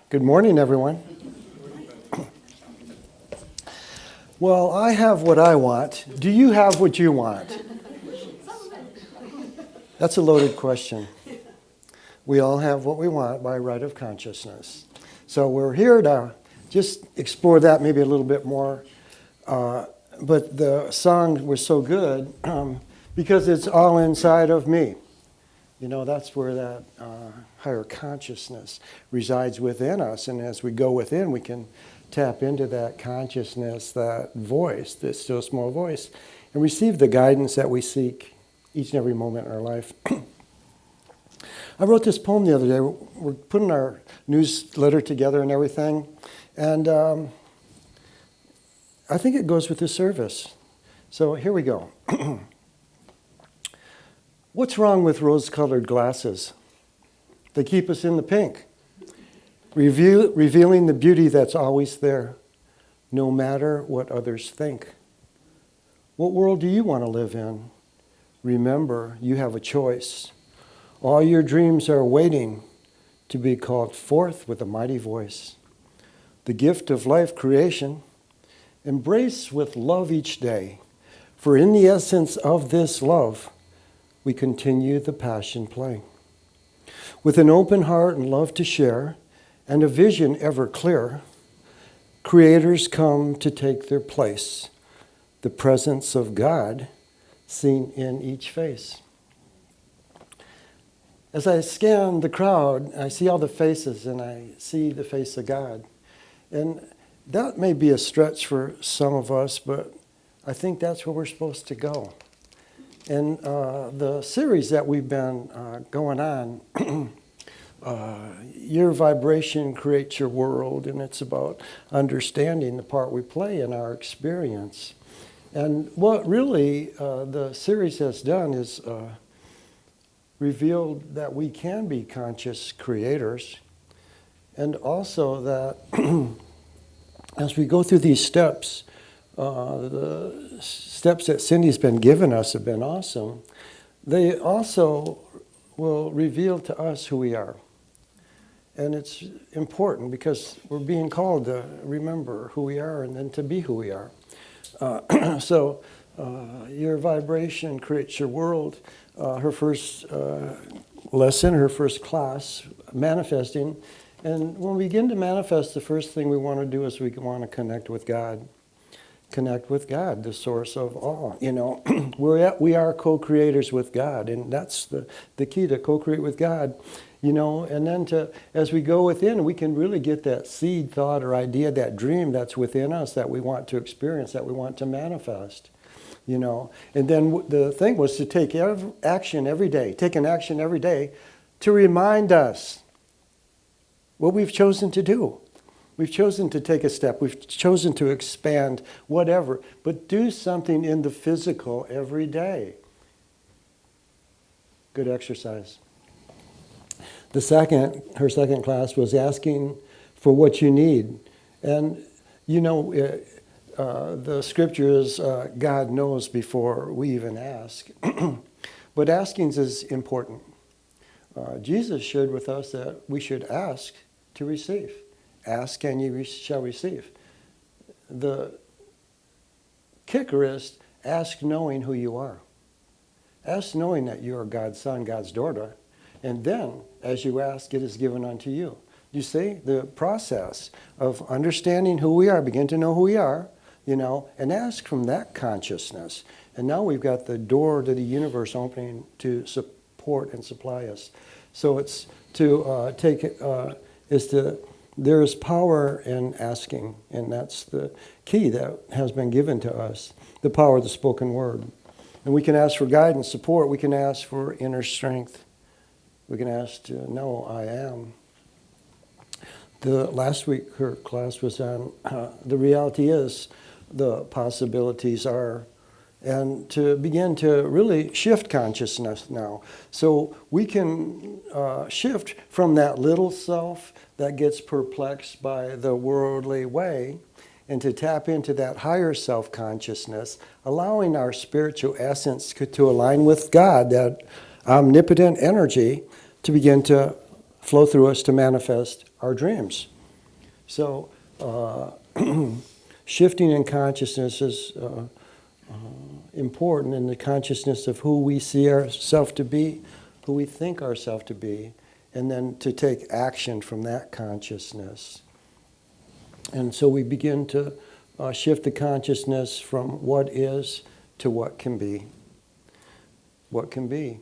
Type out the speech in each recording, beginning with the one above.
Good morning, everyone. Well, I have what I want. Do you have what you want? That's a loaded question. We all have what we want by right of consciousness. So we're here to just explore that maybe a little bit more. But the song was so good because it's all inside of me. You know, that's where that higher consciousness resides within us. And as we go within, we can tap into that consciousness, that voice, that still small voice, and receive the guidance that we seek each and every moment in our life. I wrote this poem the other day. We're putting our newsletter together and everything. And I think it goes with this service. So here we go. What's wrong with rose-colored glasses? They keep us in the pink, revealing the beauty that's always there, no matter what others think. What world do you want to live in? Remember, you have a choice. All your dreams are waiting to be called forth with a mighty voice. The gift of life creation, embrace with love each day, for in the essence of this love, we continue the passion play. With an open heart and love to share, and a vision ever clear, creators come to take their place, the presence of God seen in each face. As I scan the crowd, I see all the faces, and I see the face of God. And that may be a stretch for some of us, but I think that's where we're supposed to go. And the series that we've been going on, your vibration creates your world, and it's about understanding the part we play in our experience. And what really the series has done is revealed that we can be conscious creators, and also that as we go through these steps, the steps that Cindy's been giving us have been awesome. They also will reveal to us who we are. And it's important because we're being called to remember who we are and then to be who we are. So your vibration creates your world. Her first lesson, her first class, manifesting. And when we begin to manifest, the first thing we want to do is we want to connect with God. Connect with God, the source of all. You know, we are co-creators with God, and that's the key, to co-create with God. You know, and then as we go within, we can really get that seed thought or idea, that dream that's within us that we want to experience, that we want to manifest. You know, and then the thing was to take action every day, take an action every day to remind us what we've chosen to do. We've chosen to take a step. We've chosen to expand, whatever. But do something in the physical every day. Good exercise. Her second class was asking for what you need. And, you know, the scripture is God knows before we even ask. But asking is important. Jesus shared with us that we should ask to receive. Ask and you shall receive. The kicker is ask knowing who you are. Ask knowing that you are God's son, God's daughter. And then, as you ask, it is given unto you. You see, the process of understanding who we are, begin to know who we are, you know, and ask from that consciousness. And now we've got the door to the universe opening to support and supply us. So it's to there is power in asking, and that's the key that has been given to us, the power of the spoken word. And we can ask for guidance, support. We can ask for inner strength. We can ask to know I am. Last week, her class was on the reality is, the possibilities are, and to begin to really shift consciousness now. So we can shift from that little self that gets perplexed by the worldly way, and to tap into that higher self-consciousness, allowing our spiritual essence to align with God, that omnipotent energy, to begin to flow through us to manifest our dreams. So shifting in consciousness is important in the consciousness of who we see ourselves to be, who we think ourselves to be, and then to take action from that consciousness. And so we begin to shift the consciousness from what is to what can be. What can be.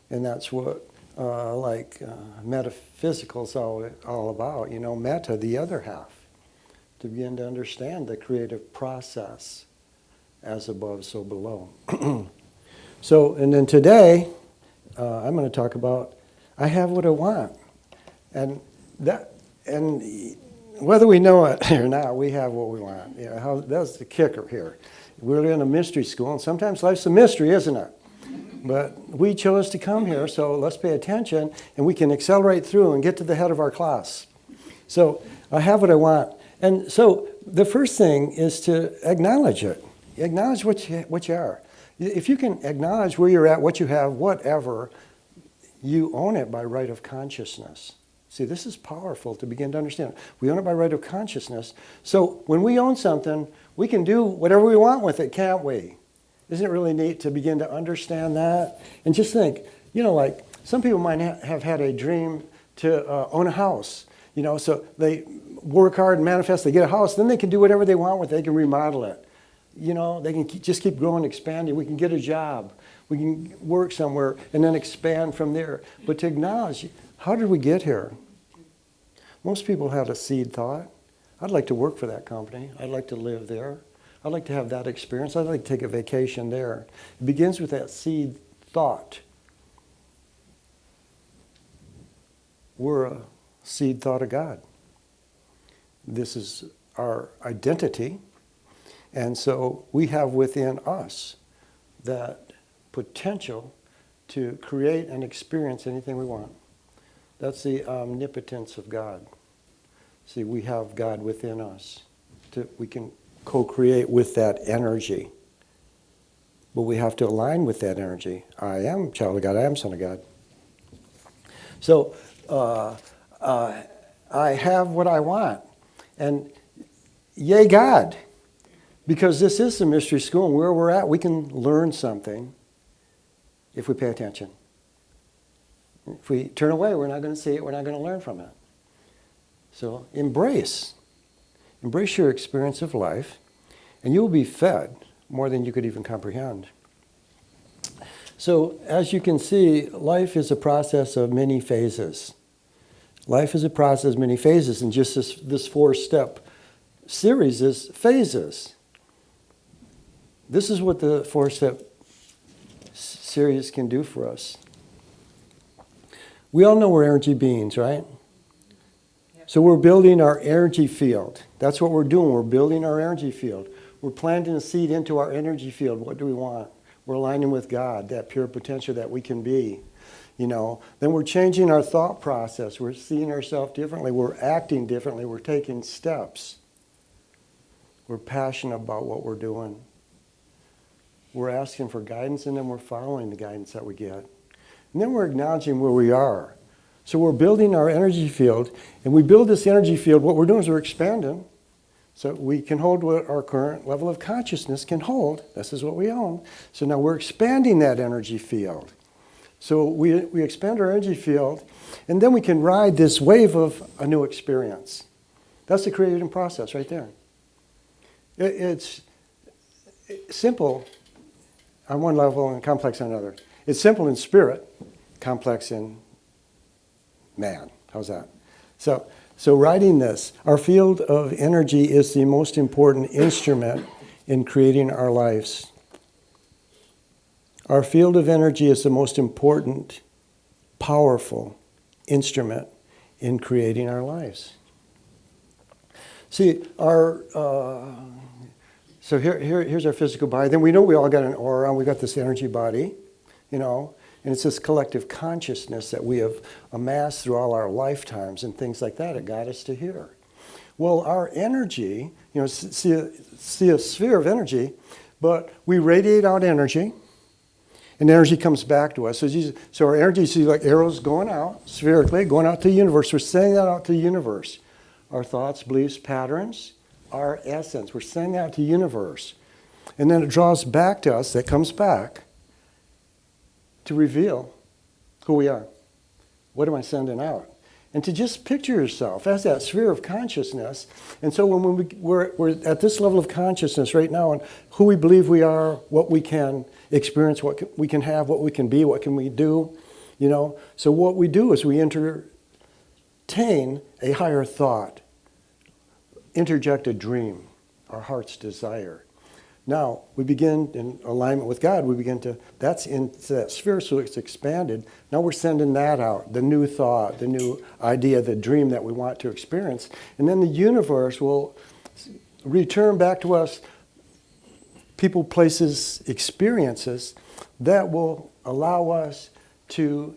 And that's what metaphysical is all about. Meta, the other half. To begin to understand the creative process as above, so below. So, and then today, I'm going to talk about I have what I want. And whether we know it or not, we have what we want. That's the kicker here. We're in a mystery school, and sometimes life's a mystery, isn't it? But we chose to come here, so let's pay attention, and we can accelerate through and get to the head of our class. So, I have what I want. And so the first thing is to acknowledge it. Acknowledge what you are. If you can acknowledge where you're at, what you have, whatever, you own it by right of consciousness. See, this is powerful to begin to understand. We own it by right of consciousness. So when we own something, we can do whatever we want with it, can't we? Isn't it really neat to begin to understand that? And just think, like some people might have had a dream to own a house. So they work hard and manifest, they get a house, then they can do whatever they want with it, they can remodel it. They can just keep growing, expanding. We can get a job, we can work somewhere, and then expand from there. But to acknowledge, how did we get here? Most people had a seed thought. I'd like to work for that company. I'd like to live there. I'd like to have that experience. I'd like to take a vacation there. It begins with that seed thought. We're a seed thought of God. This is our identity. And so we have within us that potential to create and experience anything we want. That's the omnipotence of God. See, we have God within us. We can co-create with that energy. But we have to align with that energy. I am child of God. I am son of God. So, I have what I want. And yay, God. Because this is a mystery school, and where we're at, we can learn something if we pay attention. If we turn away, we're not going to see it, we're not going to learn from it. So embrace your experience of life, and you'll be fed more than you could even comprehend. So as you can see, life is a process of many phases. Life is a process of many phases, and just this 4-step series is phases. This is what the 4-step series can do for us. We all know we're energy beings, right? Yeah. So we're building our energy field. That's what we're doing. We're building our energy field. We're planting a seed into our energy field. What do we want? We're aligning with God, that pure potential that we can be. Then we're changing our thought process. We're seeing ourselves differently. We're acting differently. We're taking steps. We're passionate about what we're doing. We're asking for guidance, and then we're following the guidance that we get. And then we're acknowledging where we are. So we're building our energy field, and we build this energy field. What we're doing is we're expanding, so we can hold what our current level of consciousness can hold. This is what we own. So now we're expanding that energy field. So we expand our energy field, and then we can ride this wave of a new experience. That's the creating process right there. It's simple on one level and complex on another. It's simple in spirit, complex in man. How's that? So riding this, our field of energy is the most important instrument in creating our lives. Our field of energy is the most important, powerful instrument in creating our lives. See, so here's our physical body. Then we know we all got an aura, and we got this energy body, and it's this collective consciousness that we have amassed through all our lifetimes and things like that. It got us to here. Well, our energy, see a sphere of energy, but we radiate out energy, and energy comes back to us. So our energy, see like arrows going out, spherically, going out to the universe. We're sending that out to the universe. our thoughts, beliefs, patterns, our essence. We're sending that to the universe. And then it draws back to us, that comes back to reveal who we are. What am I sending out? And to just picture yourself as that sphere of consciousness. And so when we're at this level of consciousness right now, and who we believe we are, what we can experience, what we can have, what we can be, what can we do, you know. So what we do is we entertain a higher thought, interject a dream, our heart's desire. Now, we begin in alignment with God, we begin to, that's in that sphere, so it's expanded. Now we're sending that out, the new thought, the new idea, the dream that we want to experience. And then the universe will return back to us people, places, experiences that will allow us to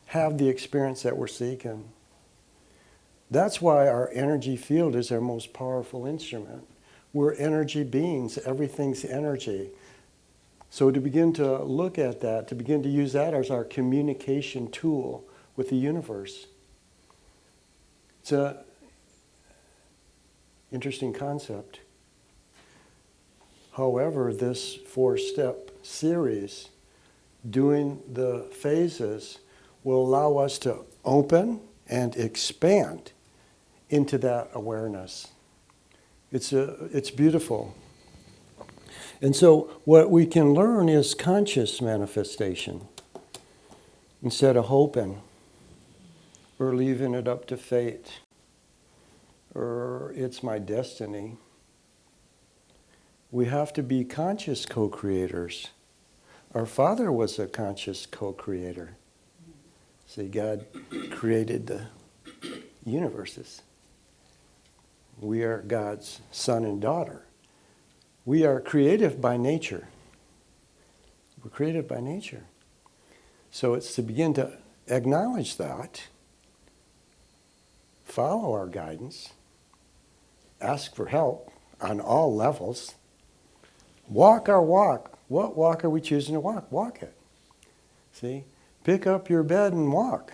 have the experience that we're seeking. That's why our energy field is our most powerful instrument. We're energy beings. Everything's energy. So to begin to look at that, to begin to use that as our communication tool with the universe. It's an interesting concept. However, this 4-step series, doing the phases, will allow us to open and expand into that awareness. It's beautiful. And so what we can learn is conscious manifestation instead of hoping or leaving it up to fate or it's my destiny. We have to be conscious co-creators. Our Father was a conscious co-creator. See, God created the universes. We are God's son and daughter. We are creative by nature. We're creative by nature. So it's to begin to acknowledge that, follow our guidance, ask for help on all levels, walk our walk. What walk are we choosing to walk? Walk it. See? Pick up your bed and walk.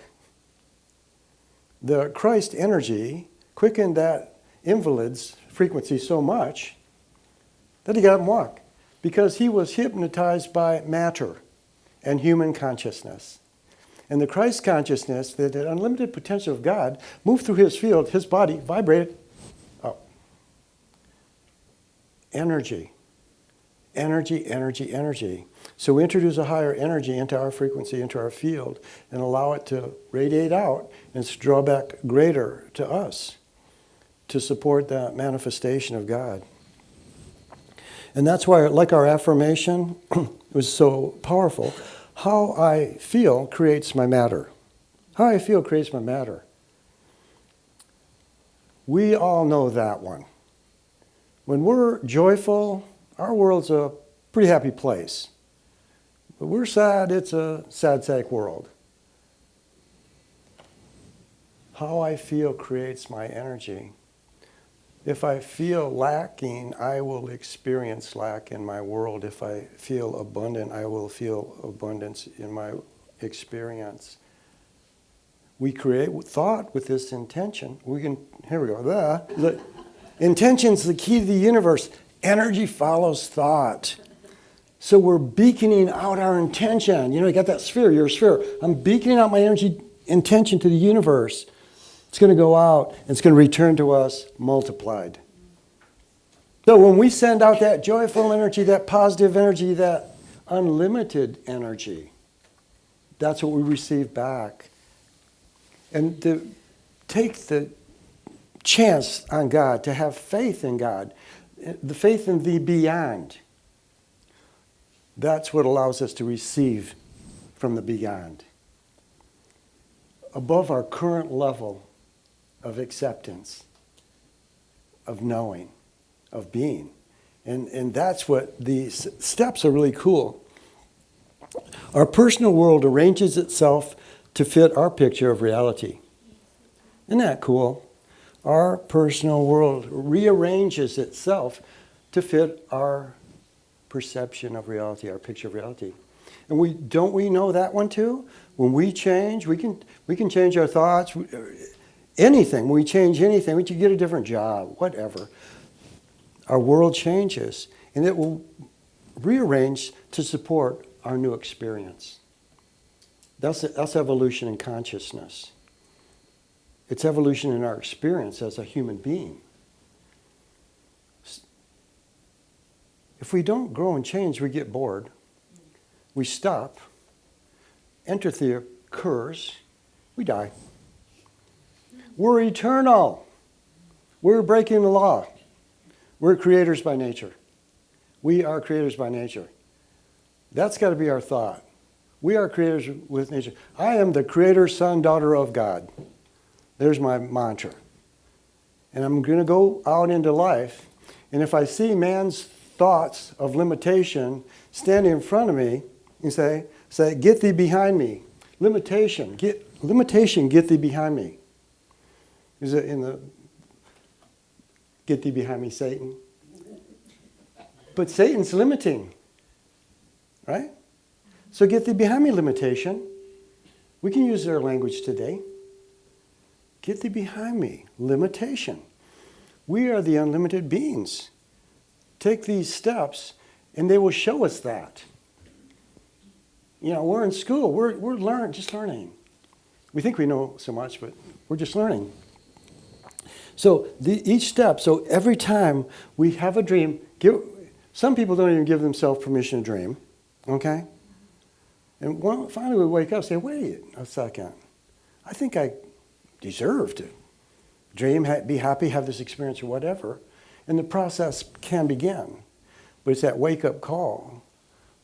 The Christ energy quickened that invalid's frequency so much that he got him walk, because he was hypnotized by matter and human consciousness. And the Christ consciousness, that the unlimited potential of God, moved through his field, his body vibrated up. Energy. Energy, energy, energy. So we introduce a higher energy into our frequency, into our field, and allow it to radiate out and draw back greater to us to support that manifestation of God. And that's why, like our affirmation, it was so powerful. How I feel creates my matter. How I feel creates my matter. We all know that one. When we're joyful, our world's a pretty happy place. But we're sad, it's a sad sack world. How I feel creates my energy. If I feel lacking, I will experience lack in my world. If I feel abundant, I will feel abundance in my experience. We create thought with this intention. Here we go. The intention's the key to the universe. Energy follows thought. So we're beaconing out our intention. You know, you got that sphere, you're a sphere. I'm beaconing out my energy intention to the universe. It's going to go out, and it's going to return to us multiplied. So when we send out that joyful energy, that positive energy, that unlimited energy, that's what we receive back. And to take the chance on God, to have faith in God, the faith in the beyond, that's what allows us to receive from the beyond. Above our current level of acceptance, of knowing, of being. And that's what these steps are really cool. Our personal world arranges itself to fit our picture of reality. Isn't that cool? Our personal world rearranges itself to fit our perception of reality, our picture of reality. And don't we know that one too? When we change, we can change our thoughts. anything, when we change anything, we can get a different job, whatever, our world changes, and it will rearrange to support our new experience. That's evolution in consciousness. It's evolution in our experience as a human being. If we don't grow and change, we get bored. We stop. Entropy occurs. We die. We're eternal. We're breaking the law. We're creators by nature. We are creators by nature. That's got to be our thought. We are creators with nature. I am the creator, son, daughter of God. There's my mantra. And I'm going to go out into life, and if I see man's thoughts of limitation standing in front of me, you say, get thee behind me. Limitation, get thee behind me. Is it in the get thee behind me, Satan? But Satan's limiting, right? So get thee behind me, limitation. We can use their language today. Get thee behind me, limitation. We are the unlimited beings. Take these steps, and they will show us that. You know, we're in school. We're just learning. We think we know so much, but we're just learning. So each step, so every time we have a dream, some people don't even give themselves permission to dream, okay? And finally we wake up and say, wait a second. I think I deserve to dream, be happy, have this experience or whatever. And the process can begin. But it's that wake-up call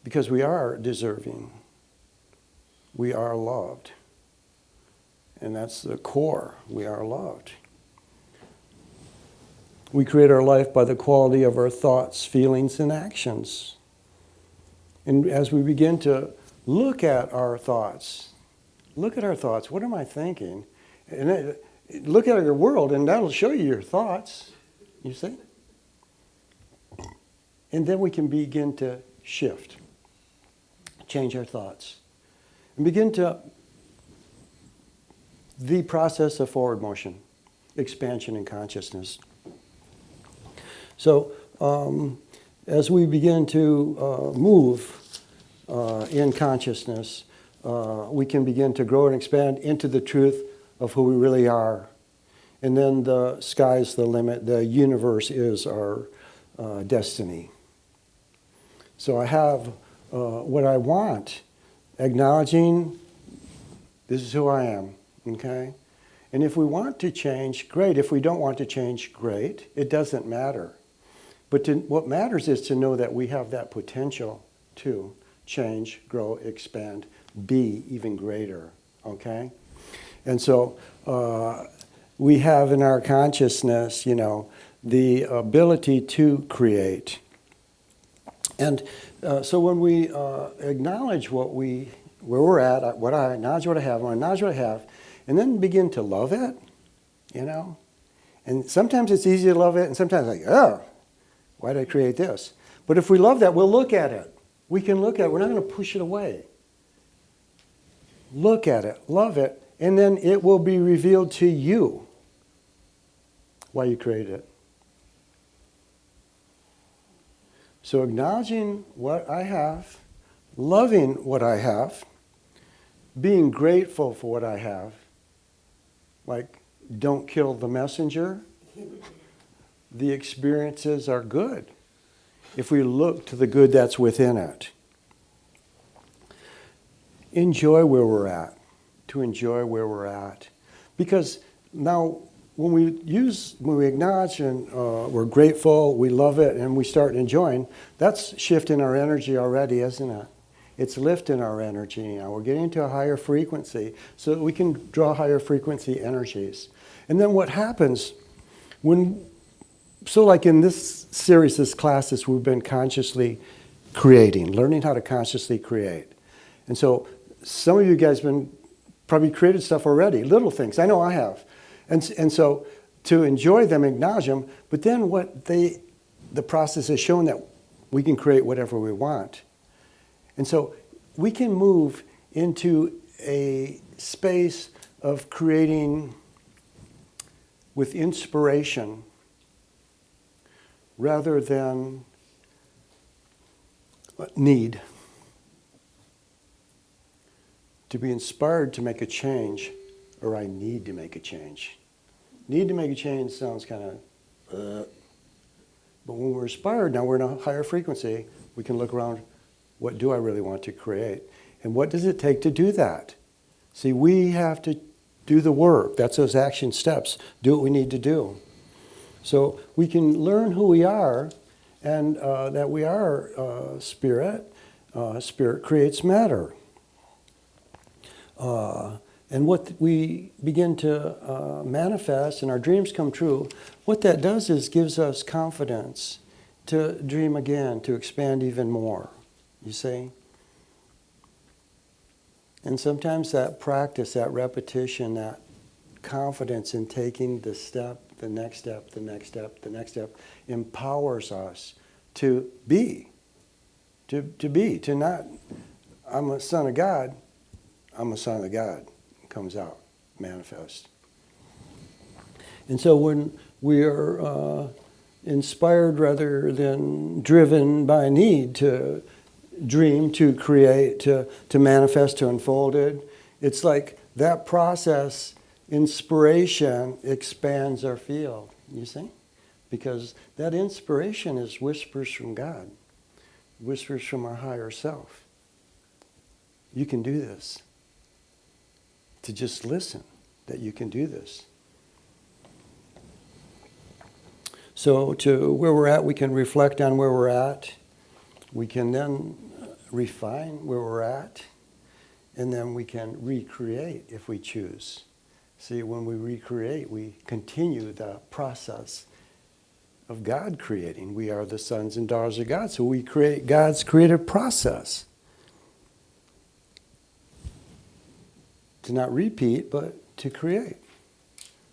because we are deserving. We are loved. And that's the core. We are loved. We create our life by the quality of our thoughts, feelings, and actions. And as we begin to look at our thoughts, what am I thinking? And look at your world, and that'll show you your thoughts, you see? And then we can begin to shift, change our thoughts, and begin the process of forward motion, expansion in consciousness. So as we begin to move in consciousness, we can begin to grow and expand into the truth of who we really are. And then the sky's the limit. The universe is our destiny. So I have what I want, acknowledging this is who I am, okay? And if we want to change, great. If we don't want to change, great. It doesn't matter. But what matters is to know that we have that potential to change, grow, expand, be even greater, okay? And so we have in our consciousness, the ability to create. And so when we acknowledge where we're at, acknowledge what I have, and then begin to love it, And sometimes it's easy to love it, and sometimes why did I create this? But if we love that, we'll look at it. We can look at it. We're not going to push it away. Look at it, love it, and then it will be revealed to you why you created it. So acknowledging what I have, loving what I have, being grateful for what I have, like don't kill the messenger. The experiences are good if we look to the good that's within it. Enjoy where we're at, to enjoy where we're at. Because now when we acknowledge and we're grateful, we love it, and we start enjoying, that's shifting our energy already, isn't it? It's lifting our energy now. We're getting to a higher frequency so that we can draw higher frequency energies. And then what happens like in this series, this classes, we've been consciously creating, learning how to consciously create. And so some of you guys have been probably created stuff already, little things. I know I have. And so to enjoy them, acknowledge them, but then the process has shown that we can create whatever we want. And so we can move into a space of creating with inspiration rather than need. To be inspired to make a change, or I need to make a change. Need to make a change sounds kind of, but when we're inspired, now we're in a higher frequency, we can look around, what do I really want to create? And what does it take to do that? See, we have to do the work. That's those action steps. Do what we need to do. So we can learn who we are and that we are spirit. Spirit creates matter. And what we begin to manifest and our dreams come true, what that does is gives us confidence to dream again, to expand even more, you see? And sometimes that practice, that repetition, that confidence in taking the step, the next step, the next step, the next step, empowers us to be, to not, I'm a son of God, I'm a son of God. It comes out, manifest. And so when we are inspired rather than driven by need to dream, to create, to manifest, to unfold it, it's like that process, inspiration, expands our field, you see? Because that inspiration is whispers from God, whispers from our higher self. You can do this. To just listen, that you can do this. So to where we're at, we can reflect on where we're at. We can then refine where we're at. And then we can recreate if we choose. See, when we recreate, we continue the process of God creating. We are the sons and daughters of God, so we create God's creative process. To not repeat, but to create,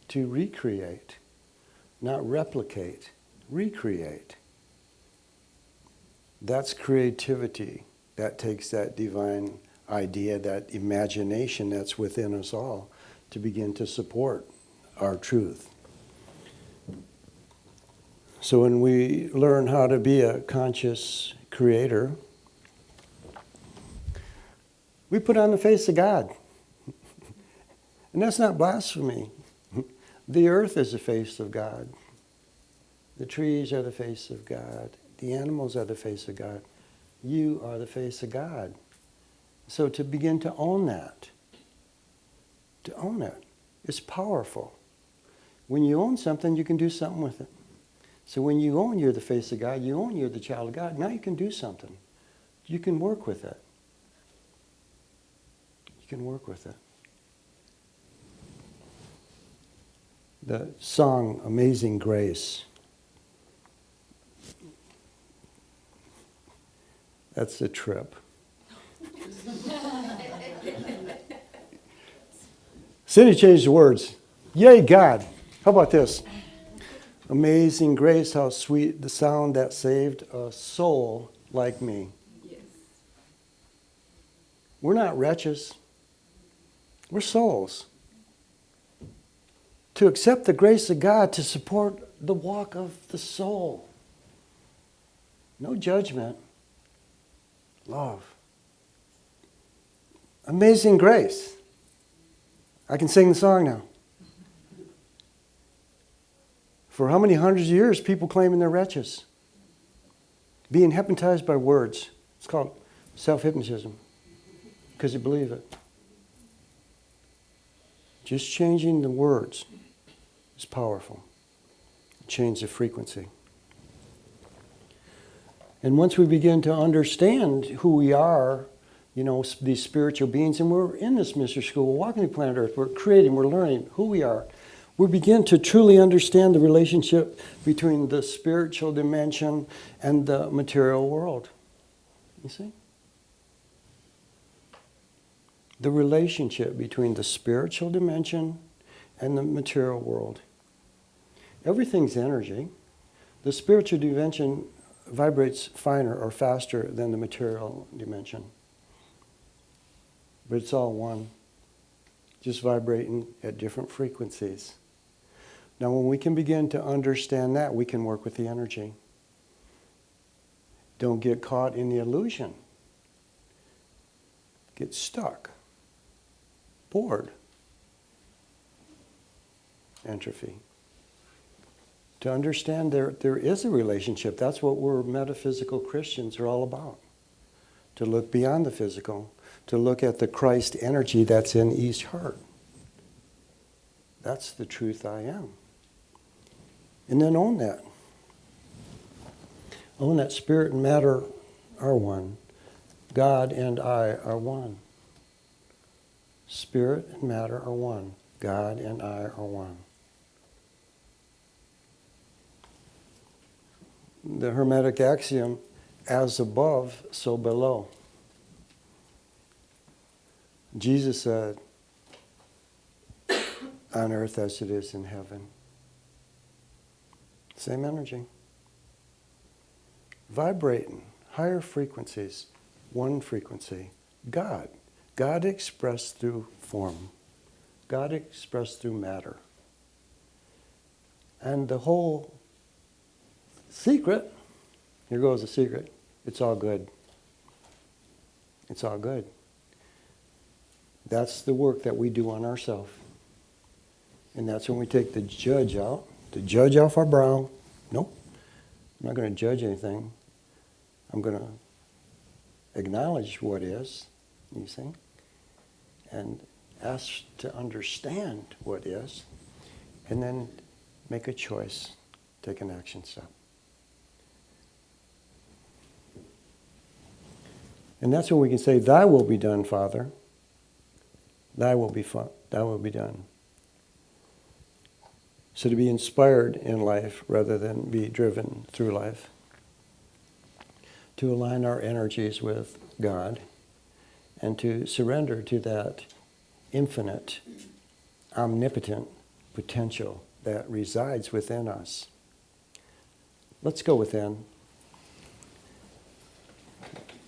to recreate, not replicate, recreate. That's creativity. That takes that divine idea, that imagination that's within us all to begin to support our truth. So when we learn how to be a conscious creator, we put on the face of God. And that's not blasphemy. The earth is the face of God. The trees are the face of God. The animals are the face of God. You are the face of God. So to begin to own that, it's powerful. When you own something, you can do something with it. So when you own you're the face of God, you own you're the child of God, now you can do something. You can work with it. You can work with it. The song Amazing Grace. That's a trip. Cindy changed the words. Yay, God. How about this? Amazing grace, how sweet the sound that saved a soul like me. Yes. We're not wretches. We're souls. To accept the grace of God to support the walk of the soul. No judgment. Love. Amazing grace. I can sing the song now. For how many hundreds of years people claiming they're wretches? Being hypnotized by words. It's called self-hypnotism. Because you believe it. Just changing the words is powerful. Change the frequency. And once we begin to understand who we are, you know, these spiritual beings, and we're in this mystery school, we're walking the planet Earth, we're creating, we're learning who we are. We begin to truly understand the relationship between the spiritual dimension and the material world. You see? The relationship between the spiritual dimension and the material world. Everything's energy. The spiritual dimension vibrates finer or faster than the material dimension. But it's all one, just vibrating at different frequencies. Now, when we can begin to understand that, we can work with the energy. Don't get caught in the illusion. Get stuck. Bored. Entropy. To understand there is a relationship. That's what we're metaphysical Christians are all about. To look beyond the physical. To look at the Christ energy that's in each heart. That's the truth I am. And then own that. Own that spirit and matter are one. God and I are one. Spirit and matter are one. God and I are one. The Hermetic axiom, as above, so below. Jesus said, on earth as it is in heaven. Same energy. Vibrating, higher frequencies, one frequency. God. God expressed through form. God expressed through matter. And the whole secret, here goes the secret, it's all good. It's all good. That's the work that we do on ourselves. And that's when we take the judge out, the judge off our brow. Nope, I'm not going to judge anything. I'm going to acknowledge what is, you see, and ask to understand what is, and then make a choice, take an action step. And that's when we can say, Thy will be done, Father. Thy will be done. So to be inspired in life rather than be driven through life. To align our energies with God and to surrender to that infinite, omnipotent potential that resides within us. Let's go within.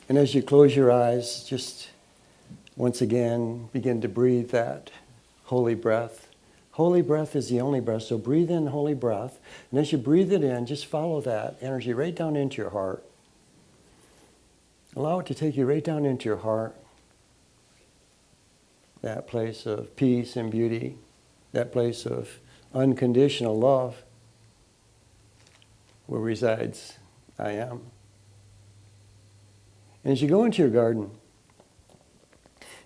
And as you close your eyes, just once again begin to breathe that holy breath. Holy breath is the only breath, so breathe in holy breath. And as you breathe it in, just follow that energy right down into your heart. Allow it to take you right down into your heart. That place of peace and beauty. That place of unconditional love. Where resides I am. And as you go into your garden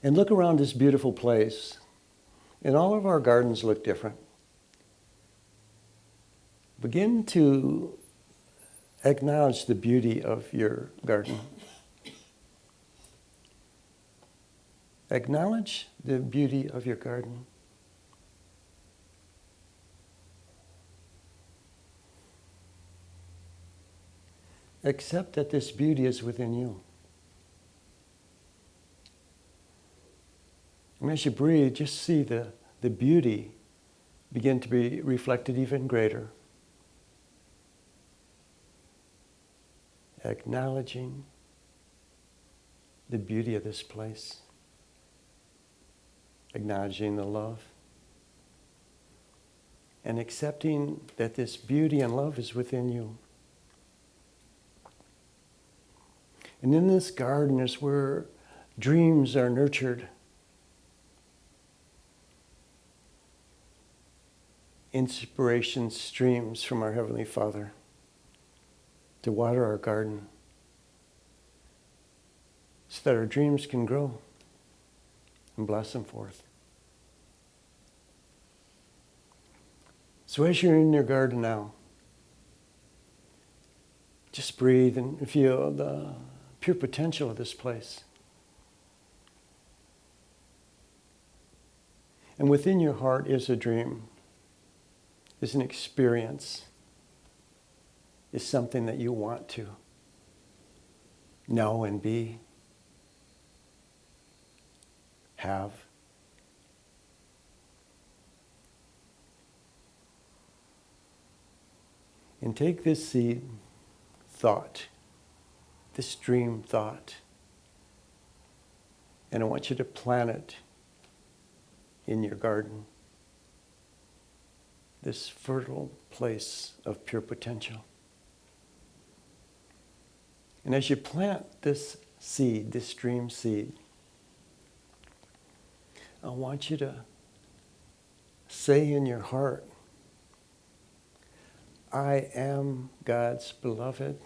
and look around this beautiful place, and all of our gardens look different, begin to acknowledge the beauty of your garden. Acknowledge the beauty of your garden. Accept that this beauty is within you. And as you breathe, just see the beauty begin to be reflected even greater. Acknowledging the beauty of this place. Acknowledging the love. And accepting that this beauty and love is within you. And in this garden is where dreams are nurtured. Inspiration streams from our Heavenly Father to water our garden so that our dreams can grow and blossom forth. So as you're in your garden now, just breathe and feel the pure potential of this place. And within your heart is a dream, is an experience, is something that you want to know and be, have. And take this seed thought, this dream thought, and I want you to plant it in your garden. this fertile place of pure potential. And as you plant this seed, this dream seed, I want you to say in your heart, I am God's beloved.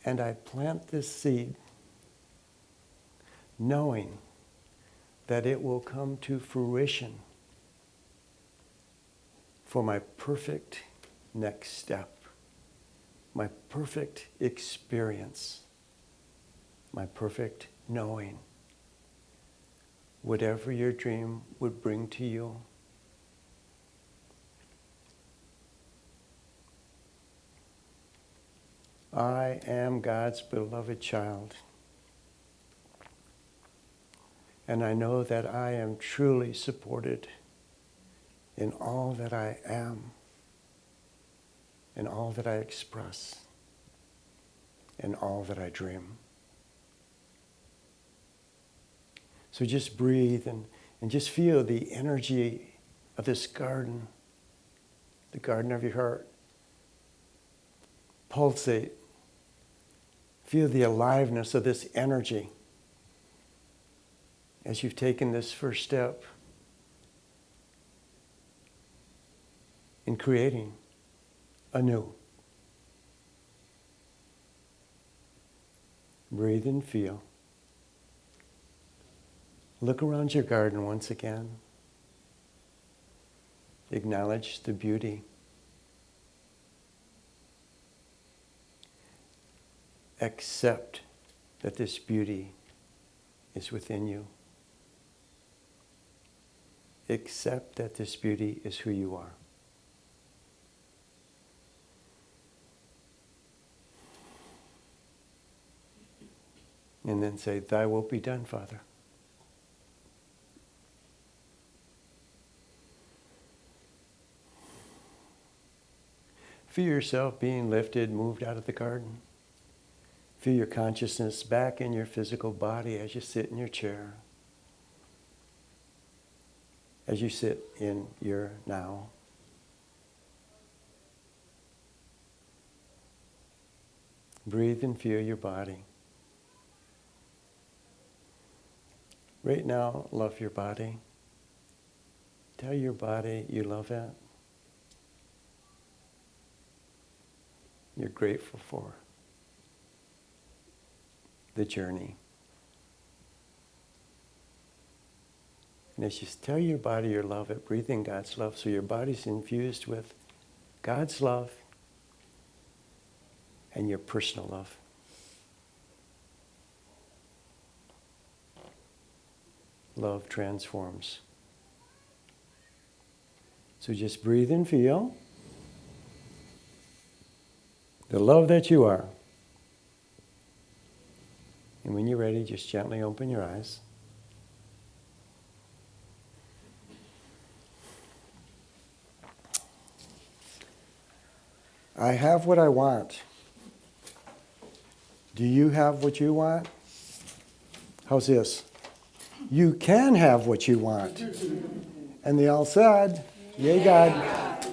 And I plant this seed knowing that it will come to fruition for my perfect next step, my perfect experience, my perfect knowing. Whatever your dream would bring to you. I am God's beloved child. And I know that I am truly supported in all that I am, in all that I express, in all that I dream. So just breathe and just feel the energy of this garden, the garden of your heart. Pulsate. Feel the aliveness of this energy as you've taken this first step in creating anew. Breathe and feel. Look around your garden once again. Acknowledge the beauty. Accept that this beauty is within you. Accept that this beauty is who you are. And then say, Thy will be done, Father. Feel yourself being lifted, moved out of the garden. Feel your consciousness back in your physical body as you sit in your chair. As you sit in your now. Breathe and feel your body. Right now, love your body. Tell your body you love it. You're grateful for the journey. And as you tell your body you love it, breathe in God's love so your body's infused with God's love and your personal love. Love transforms. So just breathe and feel the love that you are. And when you're ready, just gently open your eyes. I have what I want. Do you have what you want? How's this? You can have what you want. And they all said, Yay, God.